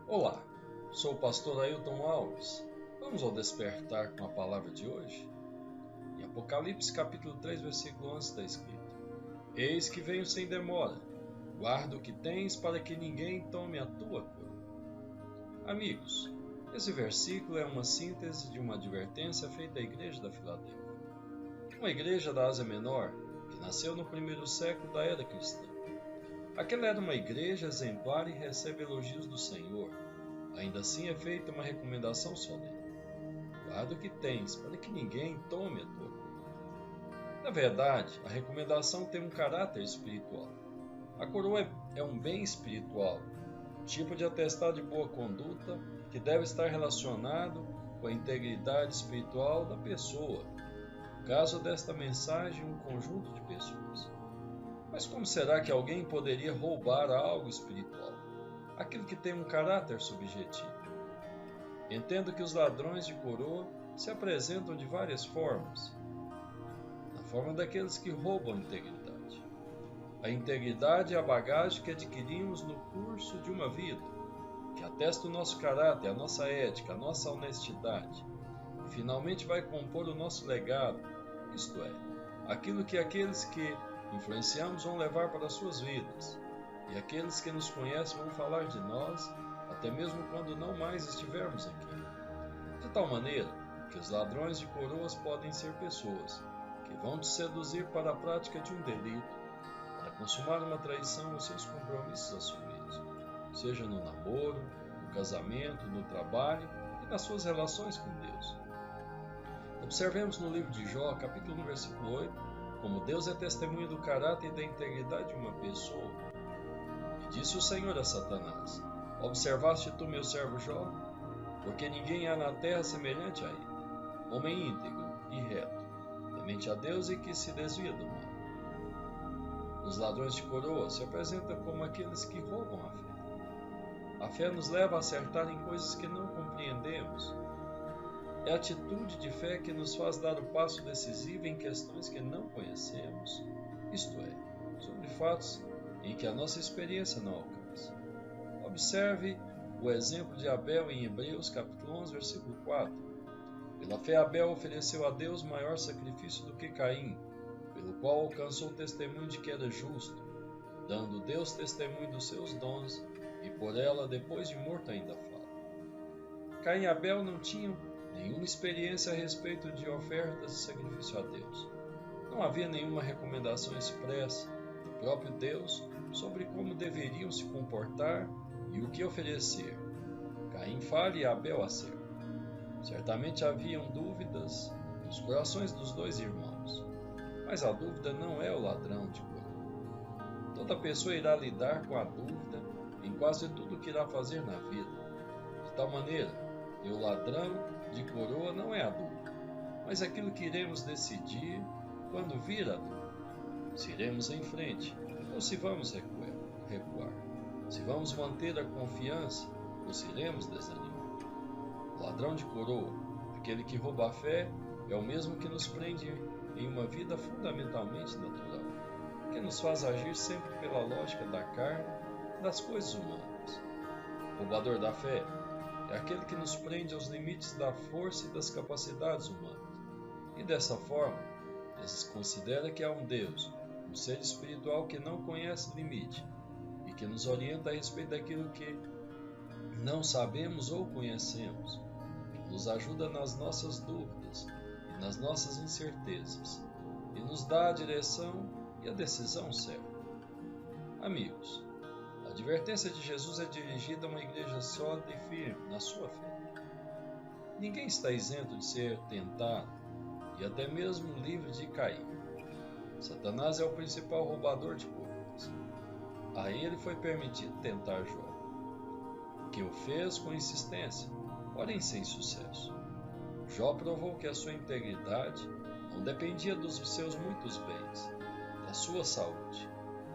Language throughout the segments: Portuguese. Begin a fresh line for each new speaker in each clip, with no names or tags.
Olá, sou o pastor Ailton Alves. Vamos ao despertar com a palavra de hoje? Em Apocalipse capítulo 3, versículo 11 está escrito: Eis que venho sem demora, guarda o que tens para que ninguém tome a tua coroa. Amigos, esse versículo é uma síntese de uma advertência feita à igreja da Filadélfia. Uma igreja da Ásia Menor, que nasceu no primeiro século da era cristã. Aquela era uma igreja exemplar e recebe elogios do Senhor. Ainda assim é feita uma recomendação solene. Guarda o que tens, para que ninguém tome a tua coroa. Na verdade, a recomendação tem um caráter espiritual. A coroa é um bem espiritual, um tipo de atestado de boa conduta que deve estar relacionado com a integridade espiritual da pessoa. No caso desta mensagem, um conjunto de pessoas. Mas como será que alguém poderia roubar algo espiritual? Aquilo que tem um caráter subjetivo. Entendo que os ladrões de coroa se apresentam de várias formas. Na forma daqueles que roubam a integridade. A integridade é a bagagem que adquirimos no curso de uma vida, que atesta o nosso caráter, a nossa ética, a nossa honestidade, e finalmente vai compor o nosso legado, isto é, aquilo que aqueles que influenciamos vão levar para as suas vidas, e aqueles que nos conhecem vão falar de nós, até mesmo quando não mais estivermos aqui. De tal maneira que os ladrões de coroas podem ser pessoas que vão te seduzir para a prática de um delito, para consumar uma traição aos seus compromissos assumidos, seja no namoro, no casamento, no trabalho e nas suas relações com Deus. Observemos no livro de Jó, capítulo 1, versículo 8, como Deus é testemunha do caráter e da integridade de uma pessoa. E disse o Senhor a Satanás: Observaste tu meu servo Jó? Porque ninguém há na terra semelhante a ele, homem íntegro e reto, temente a Deus e que se desvia do mal. Os ladrões de coroa se apresentam como aqueles que roubam a fé. A fé nos leva a acertar em coisas que não compreendemos. É a atitude de fé que nos faz dar o passo decisivo em questões que não conhecemos, isto é, sobre fatos em que a nossa experiência não alcança. Observe o exemplo de Abel em Hebreus capítulo 11, versículo 4. Pela fé Abel ofereceu a Deus maior sacrifício do que Caim, pelo qual alcançou o testemunho de que era justo, dando Deus testemunho dos seus dons, e por ela, depois de morto, ainda fala. Caim e Abel não tinham nenhuma experiência a respeito de ofertas de sacrifício a Deus. Não havia nenhuma recomendação expressa do próprio Deus sobre como deveriam se comportar e o que oferecer. Caim falha e Abel acerta. Certamente haviam dúvidas nos corações dos dois irmãos, mas a dúvida não é o ladrão de coroa. Toda pessoa irá lidar com a dúvida em quase tudo que irá fazer na vida, de tal maneira que o ladrão de coroa não é a dúvida, mas aquilo que iremos decidir quando vir a dúvida. Se iremos em frente ou se vamos recuar. Se vamos manter a confiança ou se iremos desanimar. O ladrão de coroa, aquele que rouba a fé, é o mesmo que nos prende em uma vida fundamentalmente natural, que nos faz agir sempre pela lógica da carne e das coisas humanas. O roubador da fé é aquele que nos prende aos limites da força e das capacidades humanas, e dessa forma, considera que há um Deus, um ser espiritual que não conhece limite, e que nos orienta a respeito daquilo que não sabemos ou conhecemos, que nos ajuda nas nossas dúvidas e nas nossas incertezas, e nos dá a direção e a decisão certa. Amigos, a advertência de Jesus é dirigida a uma igreja sólida e firme na sua fé. Ninguém está isento de ser tentado e até mesmo livre de cair. Satanás é o principal roubador de coroas. A ele foi permitido tentar Jó, que o fez com insistência, porém sem sucesso. Jó provou que a sua integridade não dependia dos seus muitos bens, da sua saúde,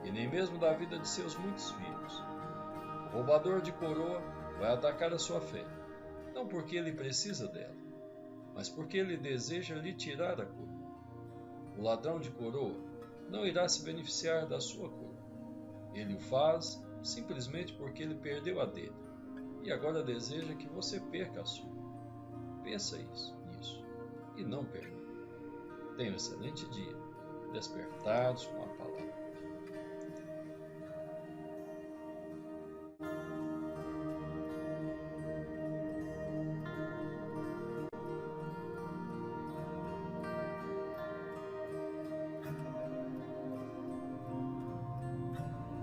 e nem mesmo da vida de seus muitos filhos. O roubador de coroa vai atacar a sua fé, não porque ele precisa dela, mas porque ele deseja lhe tirar a coroa. O ladrão de coroa não irá se beneficiar da sua coroa. Ele o faz simplesmente porque ele perdeu a dele. e agora deseja que você perca a sua. Pensa nisso e não perca. Tenha um excelente dia, despertados com a